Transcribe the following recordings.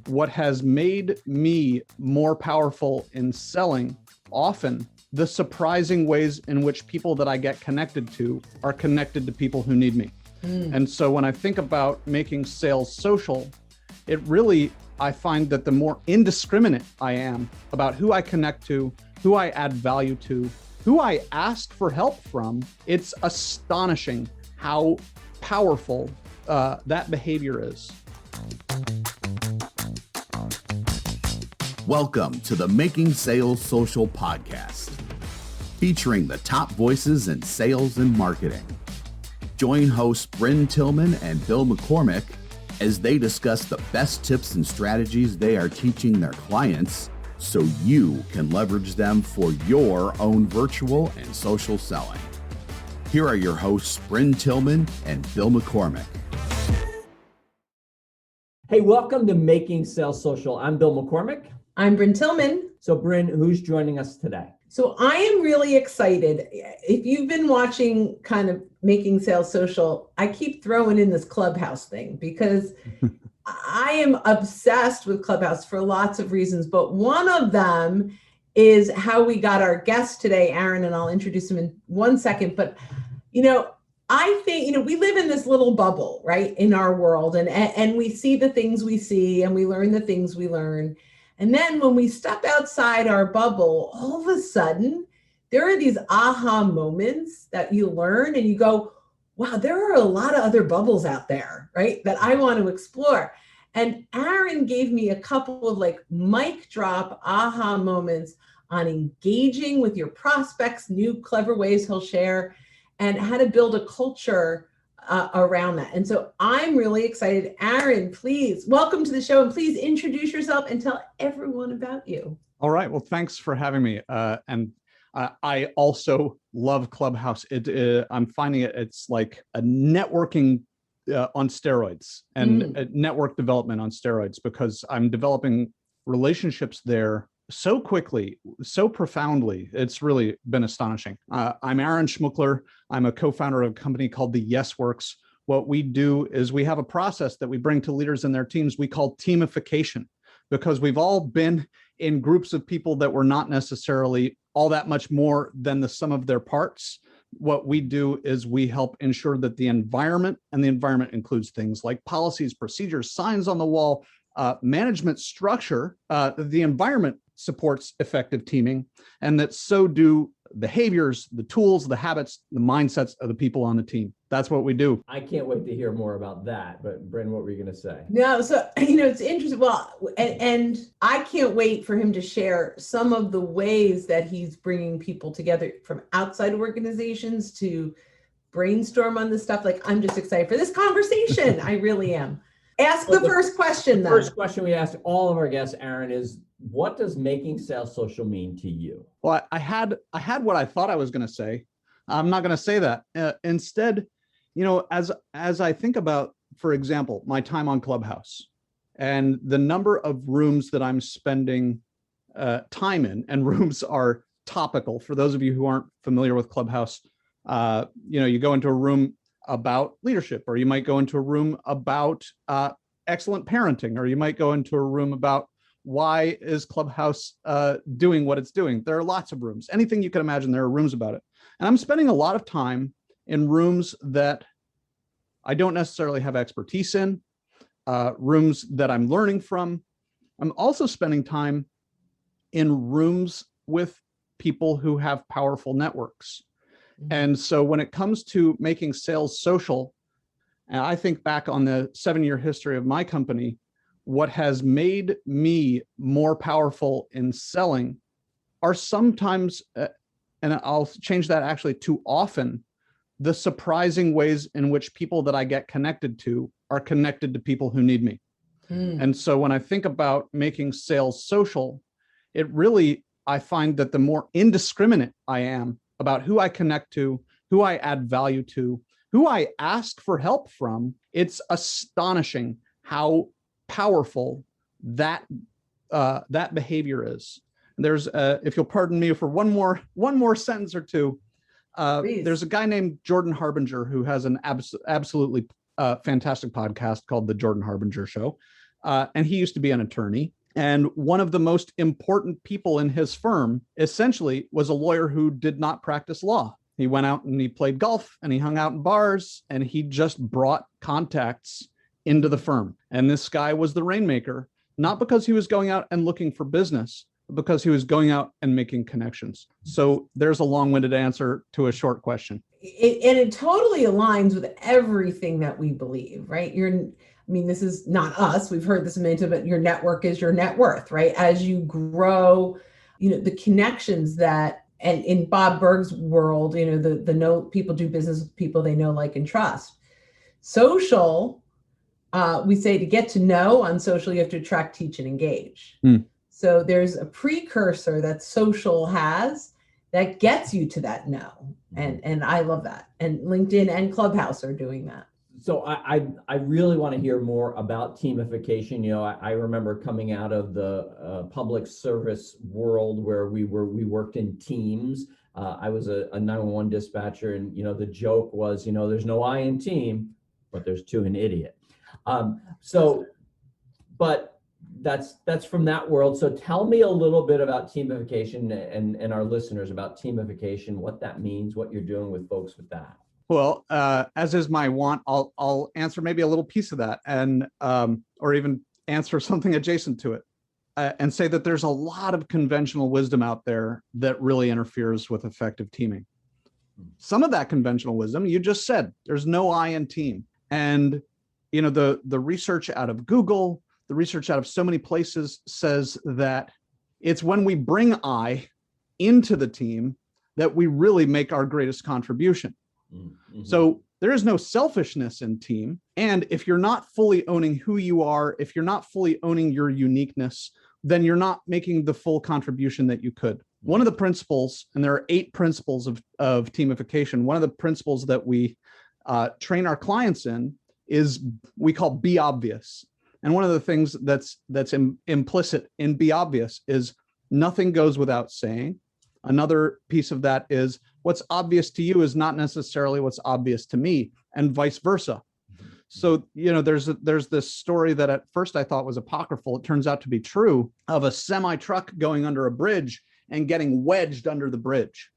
what has made me more powerful in selling often the surprising ways in which people that I get connected to are connected to people who need me. And so when I think about making sales social, it really, I find that the more indiscriminate I am about who I connect to, who I add value to, who I ask for help from, it's astonishing how powerful that behavior is. Welcome to the Making Sales Social podcast, featuring the top voices in sales and marketing. Join hosts Brynne Tillman and Bill McCormick as they discuss the best tips and strategies they are teaching their clients so you can leverage them for your own virtual and social selling. Here are your hosts, Brynne Tillman and Bill McCormick. Hey, welcome to Making Sales Social. I'm Bill McCormick. I'm Brynne Tillman. So Brynne, who's joining us today? So I am really excited. If you've been watching kind of Making Sales Social, I keep throwing in this Clubhouse thing because I am obsessed with Clubhouse for lots of reasons. But one of them is how we got our guest today, Aaron, and I'll introduce him in 1 second. But, I think, we live in this little bubble, right, in our world. And we see the things we see and we learn the things we learn. And then when we step outside our bubble, all of a sudden, there are these aha moments that you learn and you go, wow, there are a lot of other bubbles out there, right, that I want to explore. And Aaron gave me a couple of mic drop aha moments on engaging with your prospects, new clever ways he'll share, and how to build a culture around that. And so I'm really excited. Aaron, please welcome to the show and please introduce yourself and tell everyone about you. All right. Well, thanks for having me. And I also love Clubhouse. I'm finding it's like a networking on steroids and network development on steroids because I'm developing relationships there so quickly, so profoundly. It's really been astonishing. I'm Aaron Schmookler. I'm a co-founder of a company called the Yes Works. What we do is we have a process that we bring to leaders and their teams we call teamification, because we've all been in groups of people that were not necessarily all that much more than the sum of their parts. What we do is we help ensure that the environment, and the environment includes things like policies, procedures, signs on the wall, management structure, the environment supports effective teaming, and that so do behaviors, the tools, the habits, the mindsets of the people on the team. That's what we do. I can't wait to hear more about that. But Brynne, what were you going to say? No, so, it's interesting. Well, and I can't wait for him to share some of the ways that he's bringing people together from outside organizations to brainstorm on this stuff. I'm just excited for this conversation. I really am. Ask the first question, though. The first question we ask all of our guests, Aaron, is what does making sales social mean to you? Well, I had what I thought I was going to say. I'm not going to say that. Instead, as I think about, for example, my time on Clubhouse and the number of rooms that I'm spending time in, and rooms are topical. For those of you who aren't familiar with Clubhouse, you go into a room about leadership, or you might go into a room about excellent parenting, or you might go into a room about why is Clubhouse doing what it's doing. There are lots of rooms. Anything you can imagine, there are rooms about it. And I'm spending a lot of time in rooms that I don't necessarily have expertise in, rooms that I'm learning from. I'm also spending time in rooms with people who have powerful networks. And so when it comes to making sales social, and I think back on the 7-year history of my company, what has made me more powerful in selling are sometimes, and I'll change that actually to often, the surprising ways in which people that I get connected to are connected to people who need me. And so when I think about making sales social, it really, I find that the more indiscriminate I am about who I connect to, who I add value to, who I ask for help from, it's astonishing how powerful that behavior is. And there's, if you'll pardon me for one more sentence or two, there's a guy named Jordan Harbinger who has an absolutely fantastic podcast called The Jordan Harbinger Show. and he used to be an attorney. And one of the most important people in his firm essentially was a lawyer who did not practice law. He went out and he played golf and he hung out in bars and he just brought contacts into the firm. And this guy was the rainmaker, not because he was going out and looking for business, but because he was going out and making connections. So there's a long-winded answer to a short question. It totally aligns with everything that we believe, right? This is not us. We've heard this a million times, but your network is your net worth, right? As you grow, the connections that, and in Bob Berg's world, the know people do business with people they know, like, and trust. Social, we say to get to know on social, you have to attract, teach, and engage. So there's a precursor that social has that gets you to that know. And I love that. And LinkedIn and Clubhouse are doing that. So I really want to hear more about teamification. I remember coming out of the public service world where we worked in teams. I was a 911 dispatcher, and the joke was, there's no I in team, but there's two in idiot. But that's from that world. So tell me a little bit about teamification and our listeners about teamification, what that means, what you're doing with folks with that. Well, as is my want, I'll answer maybe a little piece of that, and or even answer something adjacent to it, and say that there's a lot of conventional wisdom out there that really interferes with effective teaming. Some of that conventional wisdom, you just said, there's no I in team, and the research out of Google, the research out of so many places says that it's when we bring I into the team that we really make our greatest contribution. Mm-hmm. So there is no selfishness in team. And if you're not fully owning who you are, if you're not fully owning your uniqueness, then you're not making the full contribution that you could. One of the principles, and there are 8 principles of teamification, one of the principles that we train our clients in is we call be obvious. And one of the things that's implicit in be obvious is nothing goes without saying. Another piece of that is what's obvious to you is not necessarily what's obvious to me, and vice versa. So, there's this story that at first I thought was apocryphal. It turns out to be true, of a semi-truck going under a bridge and getting wedged under the bridge.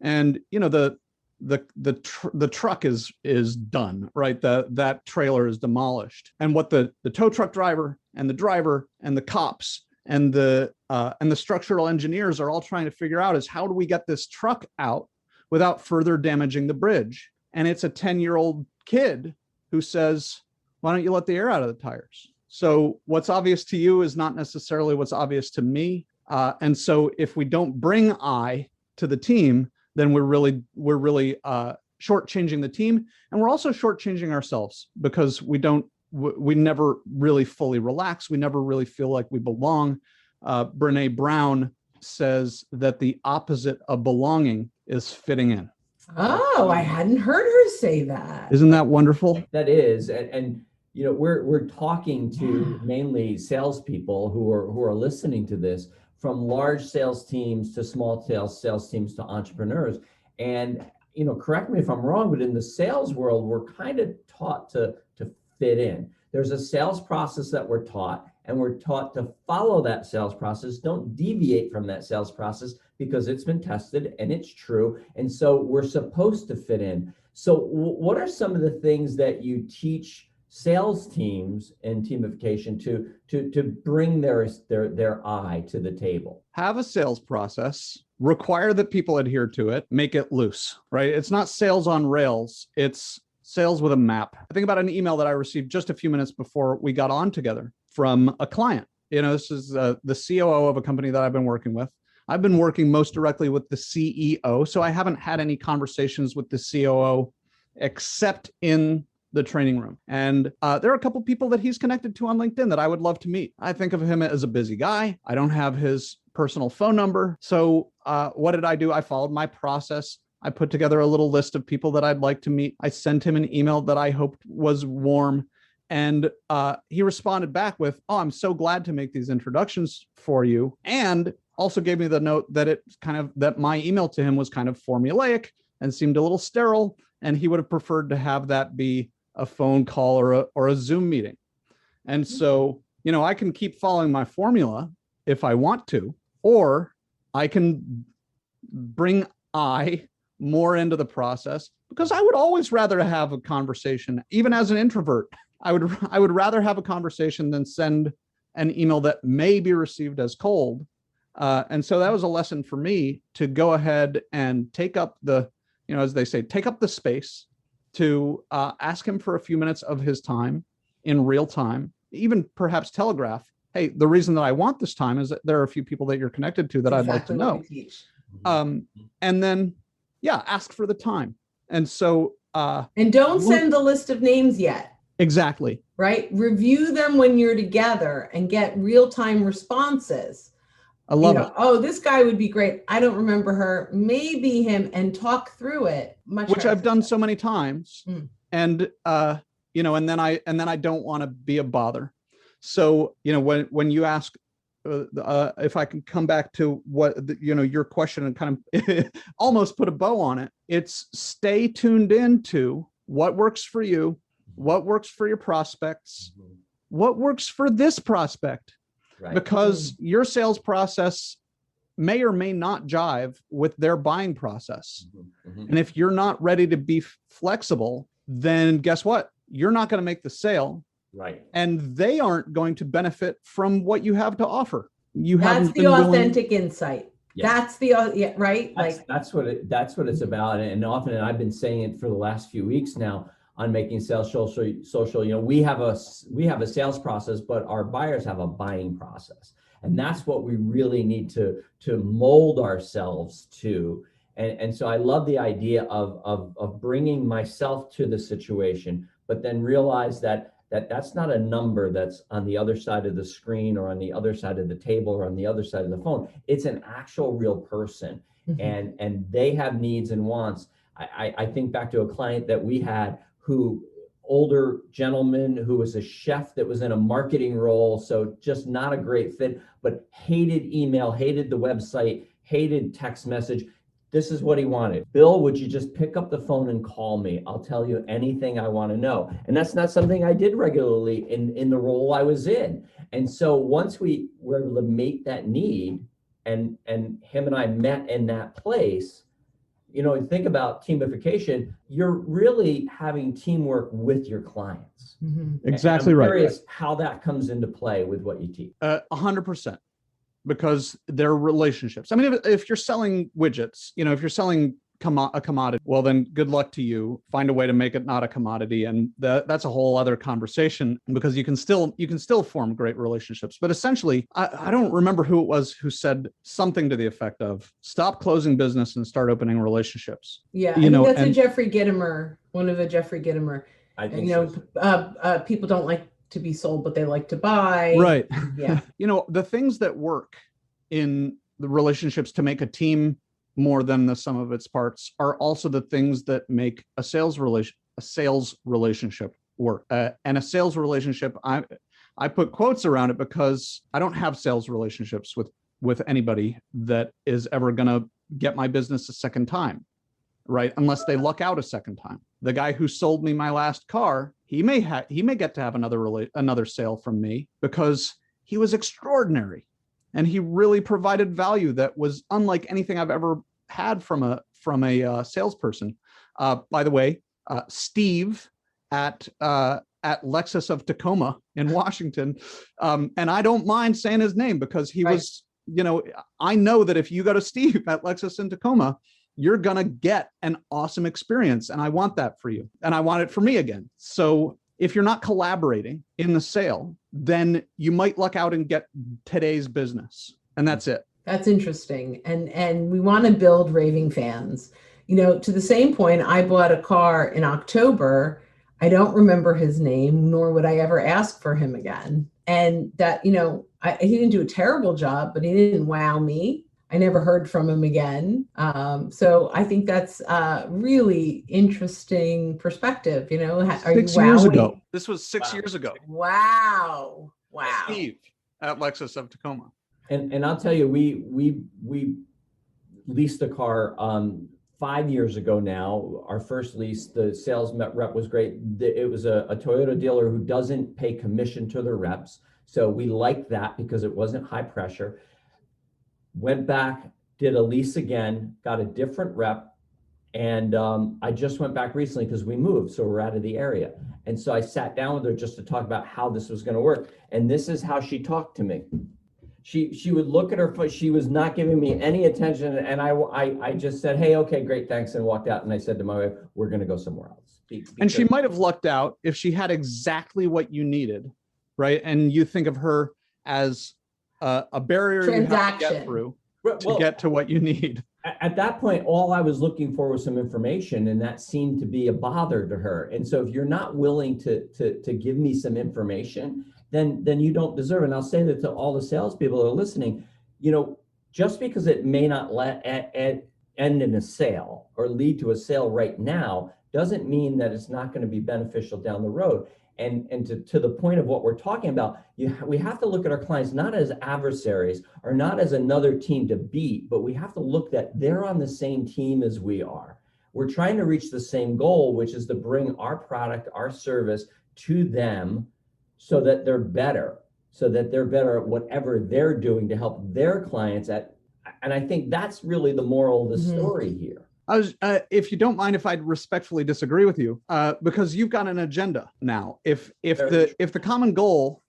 And, the truck is done, right? That trailer is demolished. And what the tow truck driver and the cops and the structural engineers are all trying to figure out is, how do we get this truck out without further damaging the bridge? And it's a 10-year-old kid who says, why don't you let the air out of the tires? So what's obvious to you is not necessarily what's obvious to me. And so if we don't bring I to the team, then we're really shortchanging the team. And we're also shortchanging ourselves, because we never really fully relax. We never really feel like we belong. Brene Brown says that the opposite of belonging is fitting in. Oh, I hadn't heard her say that. Isn't that wonderful? That is. And we're talking to mainly salespeople who are listening to this, from large sales teams to small sales teams to entrepreneurs. And, correct me if I'm wrong, but in the sales world, we're kind of taught to fit in. There's a sales process that we're taught, and we're taught to follow that sales process. Don't deviate from that sales process, because it's been tested and it's true. And so we're supposed to fit in. So what are some of the things that you teach sales teams and teamification to bring their I to the table? Have a sales process, require that people adhere to it, make it loose, right? It's not sales on rails. It's sales with a map. I think about an email that I received just a few minutes before we got on together from a client. This is the COO of a company that I've been working with. I've been working most directly with the CEO, so I haven't had any conversations with the COO except in the training room. And there are a couple people that he's connected to on LinkedIn that I would love to meet. I think of him as a busy guy. I don't have his personal phone number. So what did I do? I followed my process. I put together a little list of people that I'd like to meet. I sent him an email that I hoped was warm. And he responded back with, oh, I'm so glad to make these introductions for you. And also gave me the note that that my email to him was kind of formulaic and seemed a little sterile. And he would have preferred to have that be a phone call or a Zoom meeting. And so, I can keep following my formula if I want to, or I can bring more into the process, because I would always rather have a conversation, even as an introvert. I would rather have a conversation than send an email that may be received as cold. And so that was a lesson for me to go ahead and take up as they say, take up the space to ask him for a few minutes of his time in real time, even perhaps telegraph, hey, the reason that I want this time is that there are a few people that you're connected to that I'd like to know. And then, ask for the time. And so, and don't send the list of names yet. Exactly. Right. Review them when you're together and get real-time responses. I love it. Oh, this guy would be great. I don't remember her. Maybe him, and talk through it. Which I've done so many times. And, and then I don't want to be a bother. So, when you ask, if I can come back to what, your question and kind of almost put a bow on it, it's stay tuned into what works for you, what works for your prospects, what works for this prospect, right? Because your sales process may or may not jive with their buying process. And if you're not ready to be flexible, then guess what? You're not going to make the sale. Right. And they aren't going to benefit from what you have to offer. That's the authentic insight. Yeah. That's the right. That's what it's about. And often, and I've been saying it for the last few weeks now on Making Sales Social. We have a sales process, but our buyers have a buying process, and that's what we really need to mold ourselves to. And so I love the idea of bringing myself to the situation, but then realize that's not a number that's on the other side of the screen or on the other side of the table or on the other side of the phone. It's an actual real person, and they have needs and wants. I think back to a client that we had, older gentleman who was a chef that was in a marketing role, so just not a great fit, but hated email, hated the website, hated text message. This is what he wanted. Bill, would you just pick up the phone and call me? I'll tell you anything I want to know. And that's not something I did regularly in the role I was in. And so once we were able to meet that need, and him and I met in that place, think about teamification, you're really having teamwork with your clients. Exactly right. I'm curious how that comes into play with what you teach. 100%. Because they're relationships. I mean, if you're selling widgets, if you're selling a commodity, well, then good luck to you. Find a way to make it not a commodity, and that's a whole other conversation, because you can still form great relationships. But essentially, I don't remember who it was who said something to the effect of stop closing business and start opening relationships. Yeah, I think that's a Jeffrey Gitomer, one of the Jeffrey Gitomer. I think people don't like to be sold, but they like to buy. Right. Yeah. The things that work in the relationships to make a team more than the sum of its parts are also the things that make a sales relationship work. And a sales relationship, I put quotes around it because I don't have sales relationships with anybody that is ever going to get my business a second time, right? Unless they luck out a second time. The guy who sold me my last car, he may get to have another sale from me because he was extraordinary, and he really provided value that was unlike anything I've ever had from a salesperson. By the way, Steve at Lexus of Tacoma in Washington, and I don't mind saying his name because he was, I know that if you go to Steve at Lexus in Tacoma, you're going to get an awesome experience. And I want that for you. And I want it for me again. So if you're not collaborating in the sale, then you might luck out and get today's business. And that's it. That's interesting. And we want to build raving fans. To the same point, I bought a car in October. I don't remember his name, nor would I ever ask for him again. And that, he didn't do a terrible job, but he didn't wow me. I never heard from him again. So I think that's a really interesting perspective. Are 6 years ago. This was 6 years ago. Wow. Steve at Lexus of Tacoma. And I'll tell you, we leased a car 5 years ago now, our first lease, the sales rep was great. It was a Toyota dealer who doesn't pay commission to their reps. So we liked that because it wasn't high pressure. Went back, did a lease again, got a different rep. And I just went back recently because we moved, so we're out of the area. And so I sat down with her just to talk about how this was going to work. And this is how she talked to me. She would look at her foot. She was not giving me any attention. And I just said, hey, okay, great, thanks, and walked out. And I said to my wife, we're going to go somewhere else. And she might have lucked out if she had exactly what you needed, right? And you think of her as a barrier you have to get through to get to what you need. At that point, all I was looking for was some information, and that seemed to be a bother to her. And so if you're not willing to give me some information, then you don't deserve it. And I'll say that to all the salespeople that are listening, just because it may not end in a sale or lead to a sale right now, doesn't mean that it's not going to be beneficial down the road. And to the point of what we're talking about, we have to look at our clients not as adversaries or not as another team to beat, but we have to look that they're on the same team as we are. We're trying to reach the same goal, which is to bring our product, our service to them so that they're better at whatever they're doing to help their clients and I think that's really the moral of the story here. If you don't mind, if I'd respectfully disagree with you, because you've got an agenda now. If the common goal,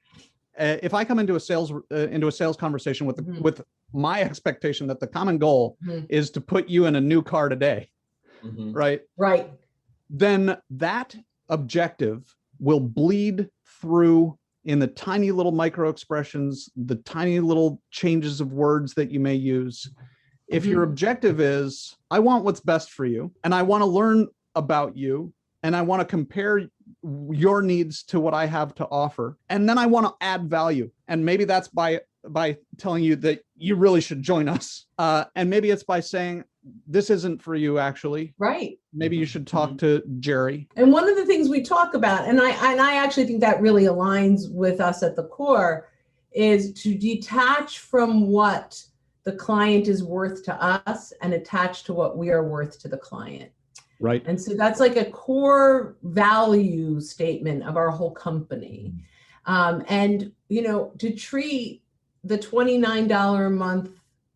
if I come into a sales conversation with my expectation that the common goal is to put you in a new car today, right? Then that objective will bleed through in the tiny little micro expressions, the tiny little changes of words that you may use. If your objective is, I want what's best for you, and I want to learn about you, and I want to compare your needs to what I have to offer, and then I want to add value. And maybe that's by telling you that you really should join us. And maybe it's by saying, this isn't for you, actually. Right. Maybe you should talk to Jerry. And one of the things we talk about, and I actually think that really aligns with us at the core, is to detach from what the client is worth to us and attach to what we are worth to the client. Right. And so that's like a core value statement of our whole company. And, to treat the $29 a month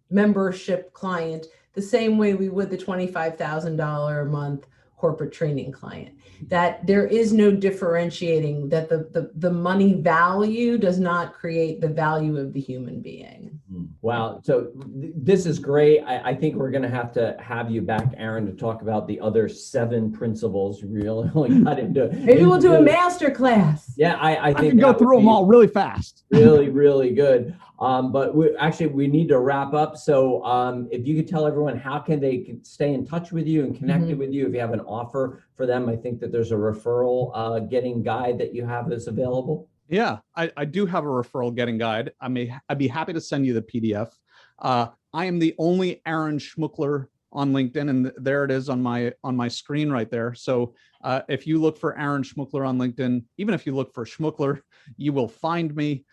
membership client the same way we would the $25,000 a month corporate training client, that there is no differentiating, that the money value does not create the value of the human being. Wow. So this is great. I think we're going to have you back, Aaron, to talk about the other 7 principles. Really got into. Maybe we'll do a master class. Yeah, I think can go through them all really fast. Really, really good. But we need to wrap up. So if you could tell everyone, how can they stay in touch with you and connected with you? If you have an offer for them, I think that there's a referral getting guide that you have that's available. Yeah, I do have a referral getting guide. I'd be happy to send you the PDF. I am the only Aaron Schmookler on LinkedIn, and there it is on my screen right there. So if you look for Aaron Schmookler on LinkedIn, even if you look for Schmookler, you will find me.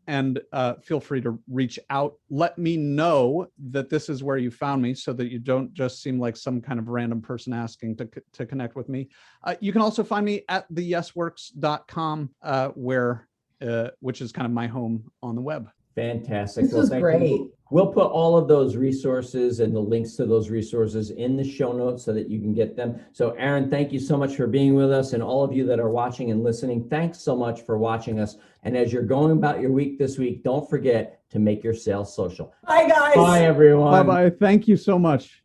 And feel free to reach out. Let me know that this is where you found me, so that you don't just seem like some kind of random person asking to connect with me. You can also find me at theyesworks.com, which is kind of my home on the web. Fantastic. This was great. We'll put all of those resources and the links to those resources in the show notes so that you can get them. So Aaron, thank you so much for being with us, and all of you that are watching and listening, thanks so much for watching us. And as you're going about your week this week, don't forget to make your sales social. Bye, guys. Bye, everyone. Bye-bye. Thank you so much.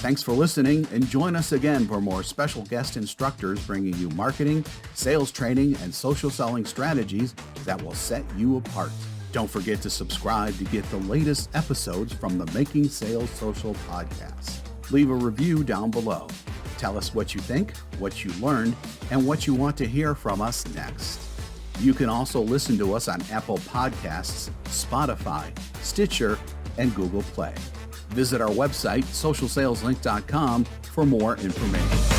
Thanks for listening, and join us again for more special guest instructors bringing you marketing, sales training, and social selling strategies that will set you apart. Don't forget to subscribe to get the latest episodes from the Making Sales Social podcast. Leave a review down below. Tell us what you think, what you learned, and what you want to hear from us next. You can also listen to us on Apple Podcasts, Spotify, Stitcher, and Google Play. Visit our website, socialsaleslink.com, for more information.